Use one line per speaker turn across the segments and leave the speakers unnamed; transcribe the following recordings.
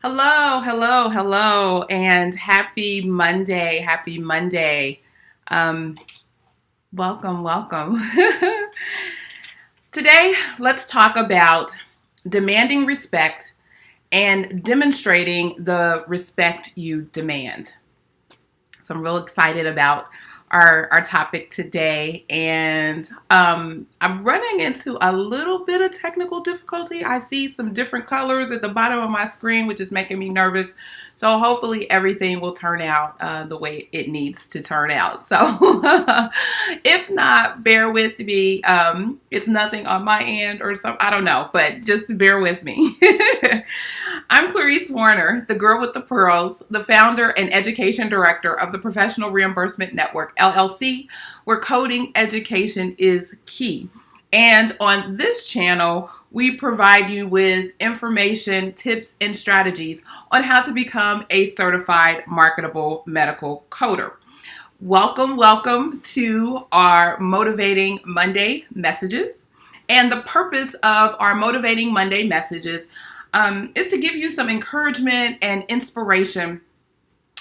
Hello, hello, hello, and happy Monday. Happy Monday. Um, welcome, welcome. Today, let's talk about demanding respect and demonstrating the respect you demand. So I'm real excited about our topic today, and I'm running into a little bit of technical difficulty. I see some different colors at the bottom of my screen, which is making me nervous. So hopefully everything will turn out the way it needs to turn out. So if not, bear with me. It's nothing on my end or something. I don't know, but just bear with me. I'm Clarice Warner, the girl with the pearls, the founder and education director of the Professional Reimbursement Network, LLC, where coding education is key. And on this channel, we provide you with information, tips, and strategies on how to become a certified marketable medical coder. Welcome, welcome to our Motivating Monday messages. And the purpose of our Motivating Monday messages is to give you some encouragement and inspiration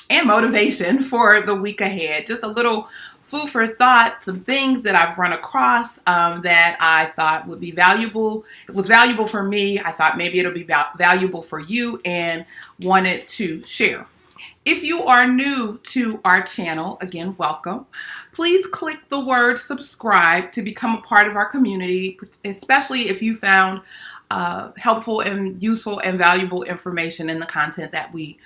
and motivation for the week ahead. Just a little food for thought, some things that I've run across that I thought would be valuable. It was valuable for me. I thought maybe it'll be valuable for you and wanted to share. If you are new to our channel, again, welcome. Please click the word subscribe to become a part of our community, especially if you found helpful and useful and valuable information in the content that we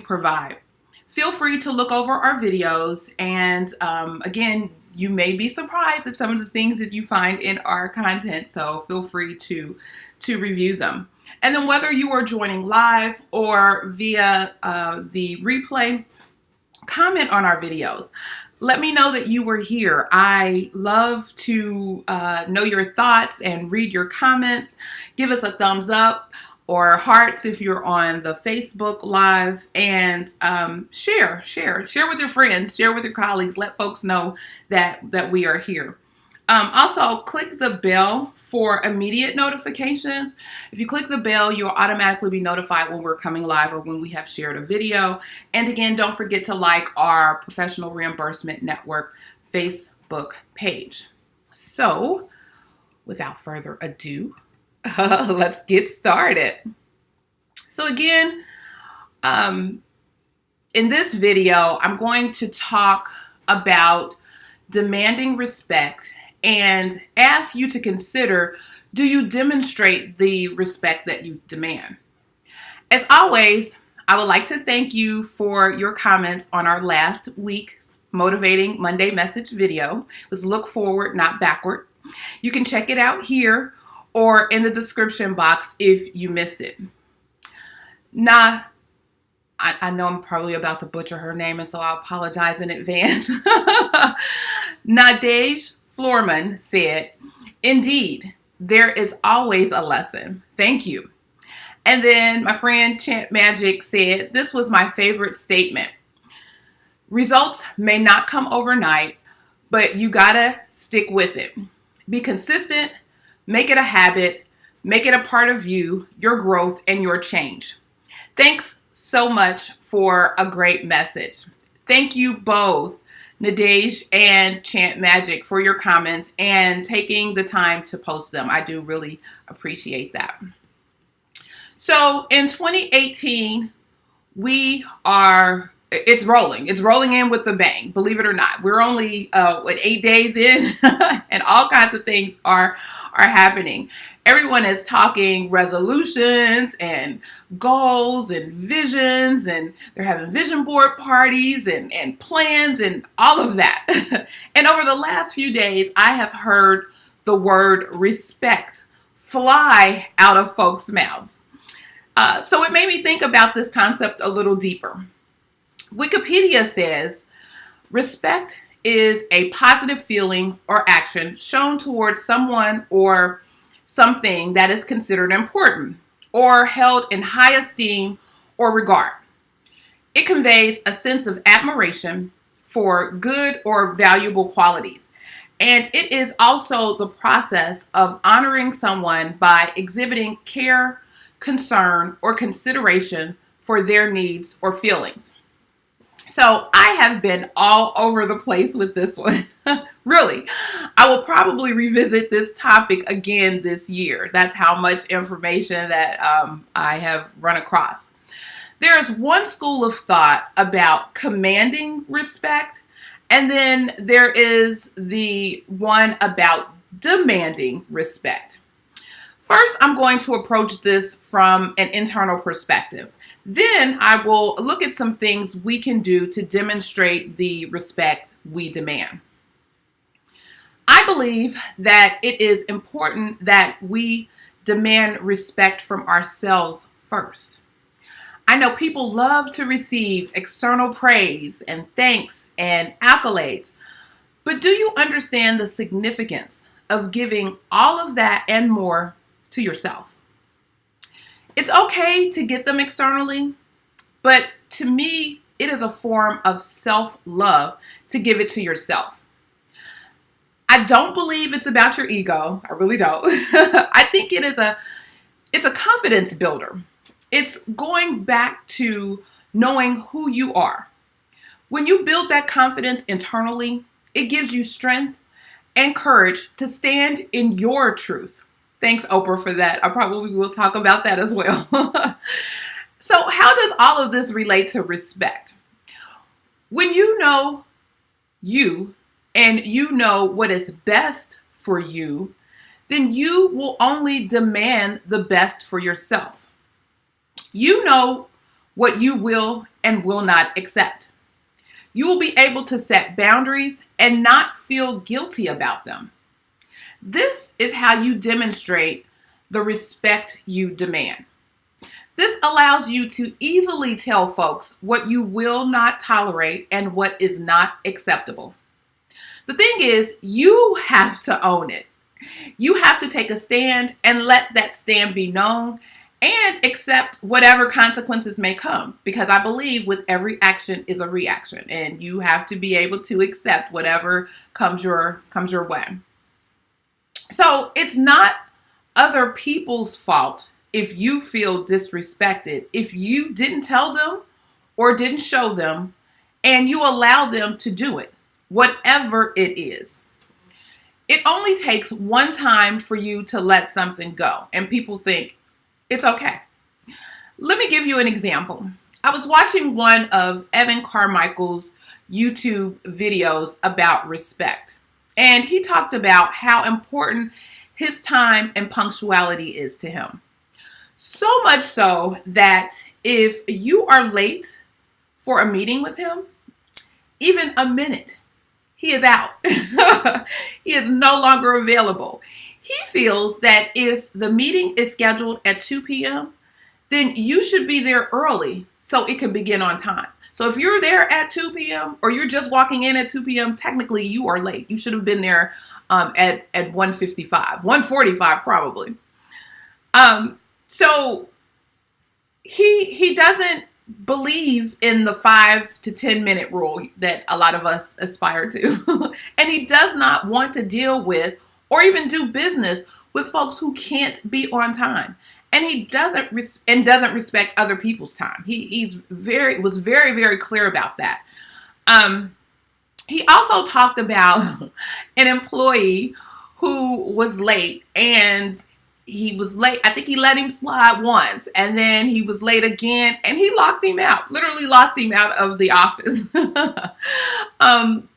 provide. Feel free to look over our videos, and again, you may be surprised at some of the things that you find in our content, so feel free to review them. And then whether you are joining live or via the replay, comment on our videos. Let me know that you were here. I love to know your thoughts and read your comments. Give us a thumbs up or hearts if you're on the Facebook Live, and share with your friends, share with your colleagues. Let folks know that we are here. Also, click the bell for immediate notifications. If you click the bell, you'll automatically be notified when we're coming live or when we have shared a video. And again, don't forget to like our Professional Reimbursement Network Facebook page. So, without further ado, let's get started. So again, in this video, I'm going to talk about demanding respect and ask you to consider, do you demonstrate the respect that you demand? As always, I would like to thank you for your comments on our last week's Motivating Monday Message video. It was look forward, not backward. You can check it out here or in the description box if you missed it. I know I'm probably about to butcher her name, and so I apologize in advance. Nadej Floorman said, "Indeed, there is always a lesson. Thank you." And then my friend Chant Magic said, "This was my favorite statement. Results may not come overnight, but you gotta stick with it. Be consistent, make it a habit, make it a part of you, your growth, and your change." Thanks so much for a great message. Thank you both, Nadej and Chant Magic, for your comments and taking the time to post them. I do really appreciate that. So in 2018, it's rolling in with the bang, believe it or not. We're only 8 days in and all kinds of things are happening. Everyone is talking resolutions and goals and visions, and they're having vision board parties and plans and all of that. And over the last few days, I have heard the word respect fly out of folks' mouths. So it made me think about this concept a little deeper. Wikipedia says, respect is a positive feeling or action shown towards someone or something that is considered important or held in high esteem or regard. It conveys a sense of admiration for good or valuable qualities. And it is also the process of honoring someone by exhibiting care, concern, or consideration for their needs or feelings. So I have been all over the place with this one. Really. I will probably revisit this topic again this year. That's how much information that I have run across. There is one school of thought about commanding respect, and then there is the one about demanding respect. First, I'm going to approach this from an internal perspective. Then I will look at some things we can do to demonstrate the respect we demand. I believe that it is important that we demand respect from ourselves first. I know people love to receive external praise and thanks and accolades, but do you understand the significance of giving all of that and more to yourself? It's okay to get them externally, but to me, it is a form of self-love to give it to yourself. I don't believe it's about your ego. I really don't. I think it's a confidence builder. It's going back to knowing who you are. When you build that confidence internally, it gives you strength and courage to stand in your truth. Thanks, Oprah, for that. I probably will talk about that as well. So how does all of this relate to respect? When you know you and you know what is best for you, then you will only demand the best for yourself. You know what you will and will not accept. You will be able to set boundaries and not feel guilty about them. This is how you demonstrate the respect you demand. This allows you to easily tell folks what you will not tolerate and what is not acceptable. The thing is, you have to own it. You have to take a stand and let that stand be known and accept whatever consequences may come, because I believe with every action is a reaction, and you have to be able to accept whatever comes your way. So it's not other people's fault if you feel disrespected, if you didn't tell them or didn't show them and you allow them to do it, whatever it is. It only takes one time for you to let something go, and people think it's okay. Let me give you an example. I was watching one of Evan Carmichael's YouTube videos about respect, and he talked about how important his time and punctuality is to him. So much so that if you are late for a meeting with him, even a minute, he is out. He is no longer available. He feels that if the meeting is scheduled at 2 p.m., then you should be there early so it can begin on time. So if you're there at 2 p.m. or you're just walking in at 2 p.m., technically you are late. You should have been there at 1:55, 1:45 probably. So he doesn't believe in the 5 to 10 minute rule that a lot of us aspire to. And he does not want to deal with or even do business with folks who can't be on time. And he doesn't respect other people's time. He was very, very clear about that. He also talked about an employee who was late, and he was late. I think he let him slide once, and then he was late again, and he locked him out, literally locked him out of the office. The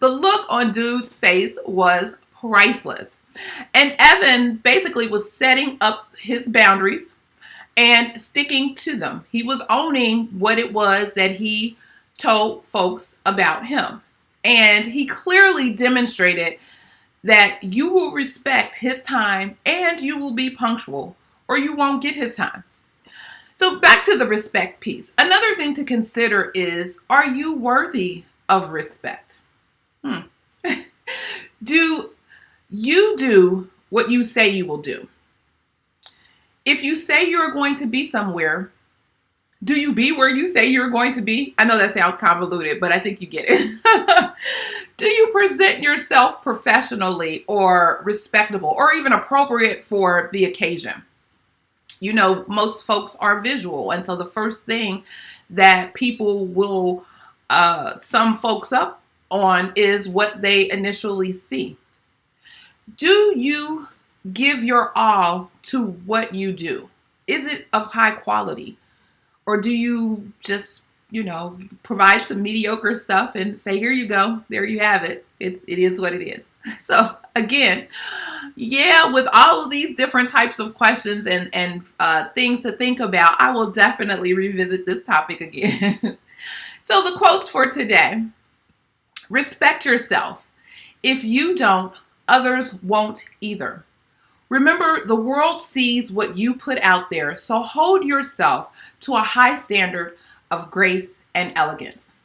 look on dude's face was priceless. And Evan basically was setting up his boundaries and sticking to them. He was owning what it was that he told folks about him. And he clearly demonstrated that you will respect his time and you will be punctual, or you won't get his time. So back to the respect piece. Another thing to consider is, are you worthy of respect? Do you do what you say you will do? If you say you're going to be somewhere, do you be where you say you're going to be? I know that sounds convoluted, but I think you get it. Do you present yourself professionally or respectable or even appropriate for the occasion? You know, most folks are visual. And so the first thing that people will sum folks up on is what they initially see. Do you give your all to what you do? Is it of high quality? Or do you just, provide some mediocre stuff and say, here you go, there you have it. It is what it is. So again, with all of these different types of questions and things to think about, I will definitely revisit this topic again. So the quotes for today: respect yourself. If you don't, others won't either. Remember, the world sees what you put out there, so hold yourself to a high standard of grace and elegance.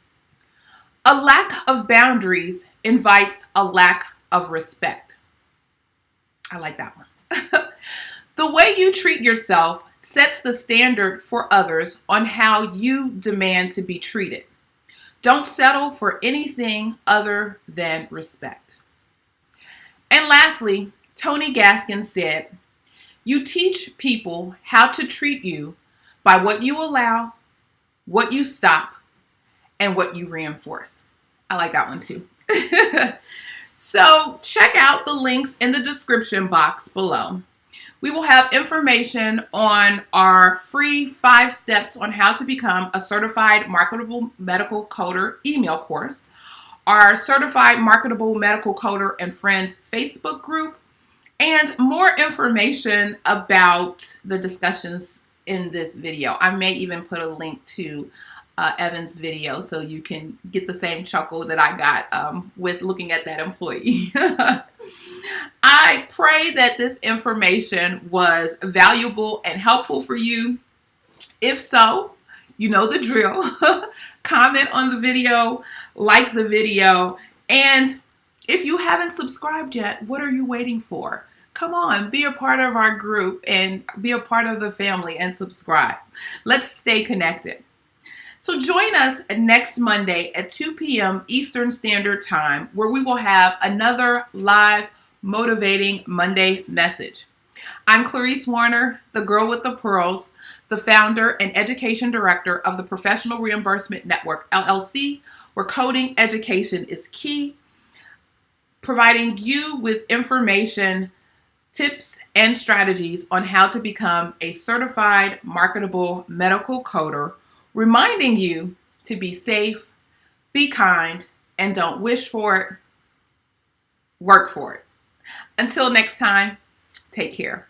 A lack of boundaries invites a lack of respect. I like that one. The way you treat yourself sets the standard for others on how you demand to be treated. Don't settle for anything other than respect. And lastly, Tony Gaskin said, "You teach people how to treat you by what you allow, what you stop, and what you reinforce." I like that one too. So check out the links in the description box below. We will have information on our free 5 steps on how to become a certified marketable medical coder email course, our certified marketable medical coder and friends Facebook group, and more information about the discussions in this video. I may even put a link to Evan's video so you can get the same chuckle that I got with looking at that employee. I pray that this information was valuable and helpful for you. If so, you know the drill. Comment on the video, like the video, and if you haven't subscribed yet, what are you waiting for? Come on, be a part of our group and be a part of the family and subscribe. Let's stay connected. So join us next Monday at 2 p.m. Eastern Standard Time, where we will have another live motivating Monday message. I'm Clarice Warner, the girl with the pearls, the founder and education director of the Professional Reimbursement Network, LLC, where coding education is key, providing you with information, tips, and strategies on how to become a certified marketable medical coder, reminding you to be safe, be kind, and don't wish for it, work for it. Until next time, take care.